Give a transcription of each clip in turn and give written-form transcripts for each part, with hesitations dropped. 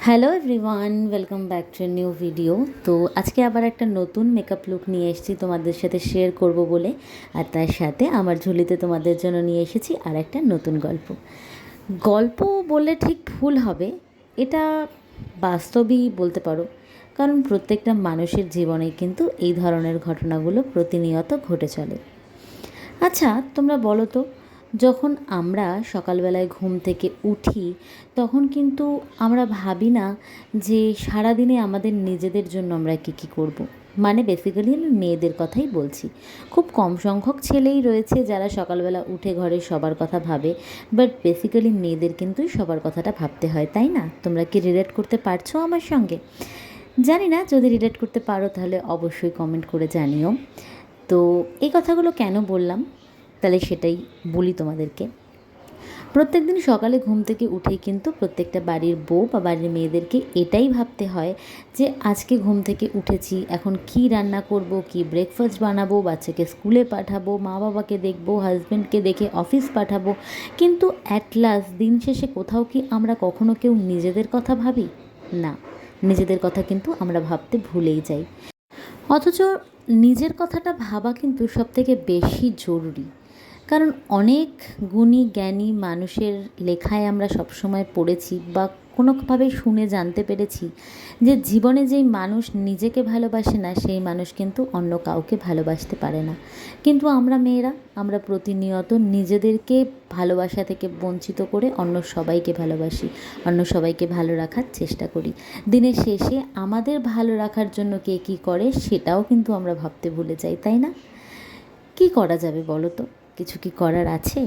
Hello everyone, welcome back to new video. তো আজকে আবার একটা নতুন মেকআপ লুক নিয়ে এসেছি তোমাদের সাথে শেয়ার করব বলে, আর তার সাথে আমার ঝুলিতে তোমাদের জন্য নিয়ে এসেছি আর একটা নতুন গল্প। গল্প বললে ঠিক ভুল হবে, এটা বাস্তবই বলতে পারো, কারণ প্রত্যেকটা মানুষের জীবনেই কিন্তু এই ধরনের ঘটনাগুলো প্রতিনিয়ত ঘটে চলে। আচ্ছা, তোমরা বলো তো, যখন আমরা সকালবেলায় ঘুম থেকে উঠি তখন কিন্তু আমরা ভাবি না যে সারাদিনে আমাদের নিজেদের জন্য আমরা কী করব। মানে বেসিক্যালি আমি মেয়েদের কথাই বলছি। খুব কম সংখ্যক ছেলেই রয়েছে যারা সকালবেলা উঠে ঘরের সবার কথা ভাবে, বাট বেসিক্যালি মেয়েদের কিন্তু সবার কথাটা ভাবতে হয়, তাই না? তোমরা কি রিলেট করতে পারছো আমার সঙ্গে? জানি না, যদি রিলেট করতে পারো তাহলে অবশ্যই কমেন্ট করে জানিও। তো এই কথাগুলো কেন বললাম, তাহলে সেটাই বলি তোমাদেরকে। প্রত্যেক দিন সকালে ঘুম থেকে উঠেই কিন্তু প্রত্যেকটা বাড়ির বউ বা বাড়ির মেয়েদেরকে এটাই ভাবতে হয় যে আজকে ঘুম থেকে উঠেছি, এখন কি রান্না করব, কি ব্রেকফাস্ট বানাবো, বাচ্চাকে স্কুলে পাঠাবো, মা বাবাকে দেখবো, হাজব্যান্ডকে দেখে অফিস পাঠাবো। কিন্তু অ্যাট লাস্ট দিন শেষে কোথাও কি আমরা কখনো কেউ নিজেদের কথা ভাবি? না, নিজেদের কথা কিন্তু আমরা ভাবতে ভুলেই যাই। অথচ নিজের কথাটা ভাবা কিন্তু সবথেকে বেশি জরুরি। কারণ অনেক গুণী জ্ঞানী মানুষের লেখায় আমরা সবসময় পড়েছি বা কোনোভাবে শুনে জানতে পেরেছি যে জীবনে যেই মানুষ নিজেকে ভালোবাসে না সেই মানুষ কিন্তু অন্য কাউকে ভালোবাসতে পারে না। কিন্তু আমরা মেয়েরা, আমরা প্রতিনিয়ত নিজেদেরকে ভালোবাসা থেকে বঞ্চিত করে অন্য সবাইকে ভালোবাসি, অন্য সবাইকে ভালো রাখার চেষ্টা করি। দিনের শেষে আমাদের ভালো রাখার জন্য কে কী করে সেটাও কিন্তু আমরা ভাবতে ভুলে যাই, তাই না? কী করা যাবে বলো তো? কিছু কি করার আছে?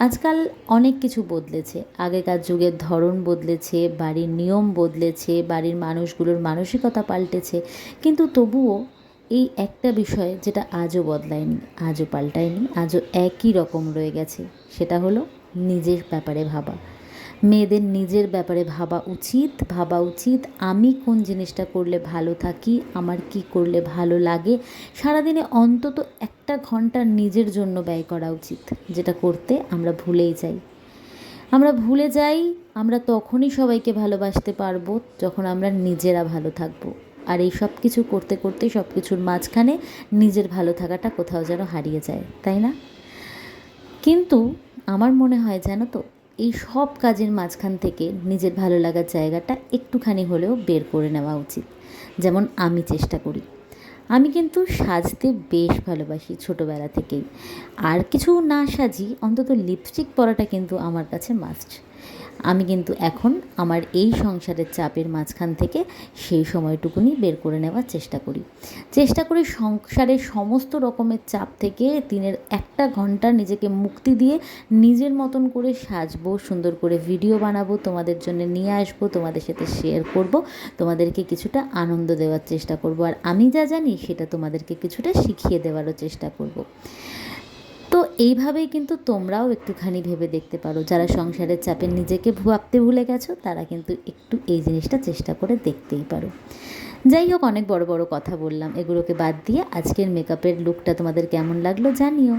আজকাল অনেক কিছু বদলেছে, আগেকার যুগের ধরন বদলেছে, বাড়ির নিয়ম বদলেছে, বাড়ির মানুষগুলোর মানসিকতা পাল্টেছে, কিন্তু তবুও এই একটা বিষয় যেটা আজও বদলায়নি, আজও পাল্টায়নি, আজও একই রকম রয়ে গেছে, সেটা হলো নিজের ব্যাপারে ভাবা। মেয়েদের নিজের ব্যাপারে ভাবা উচিত আমি কোন জিনিসটা করলে ভালো থাকি, আমার কি করলে ভালো লাগে। সারাদিনে অন্তত একটা ঘন্টা নিজের জন্য ব্যয় করা উচিত, যেটা করতে আমরা ভুলেই যাই। আমরা তখনই সবাইকে ভালোবাসতে পারবো যখন আমরা নিজেরা ভালো থাকবো। আর এই সব কিছু করতে করতে সব কিছুর মাঝখানে নিজের ভালো থাকাটা কোথাও যেন হারিয়ে যায়, তাই না? কিন্তু আমার মনে হয় জানো তো, এই সব কাজের মাঝখান থেকে নিজের ভালো লাগার জায়গাটা একটুখানি হলেও বের করে নেওয়া উচিত। যেমন আমি চেষ্টা করি, আমি কিন্তু সাজতে বেশ ভালোবাসি ছোটোবেলা থেকেই। আর কিছু না সাজি, অন্তত লিপস্টিক পরাটা কিন্তু আমার কাছে মাস্ট। আমি কিন্তু এখন আমার এই সংসারের চাপের মাঝখান থেকে সেই সময়টুকুনি বের করে নেওয়ার চেষ্টা করি সংসারের সমস্ত রকমের চাপ থেকে দিনের একটা ঘন্টা নিজেকে মুক্তি দিয়ে নিজের মতন করে সাজবো, সুন্দর করে ভিডিও বানাবো, তোমাদের জন্য নিয়ে আসবো, তোমাদের সাথে শেয়ার করব, তোমাদেরকে কিছুটা আনন্দ দেওয়ার চেষ্টা করব, আর আমি যা জানি সেটা তোমাদেরকে কিছুটা শিখিয়ে দেওয়ারও চেষ্টা করব। তো এইভাবেই কিন্তু তোমরাও একটুখানি ভেবে দেখতে পারো, যারা সংসারের চাপে নিজেকে ভাবতে ভুলে গেছো তারা কিন্তু একটু এই জিনিসটা চেষ্টা করে দেখতেই পারো। যাই হোক, অনেক বড় বড় কথা বললাম, এগুলোকে বাদ দিয়ে আজকের মেকআপের লুকটা তোমাদের কেমন লাগলো জানিও।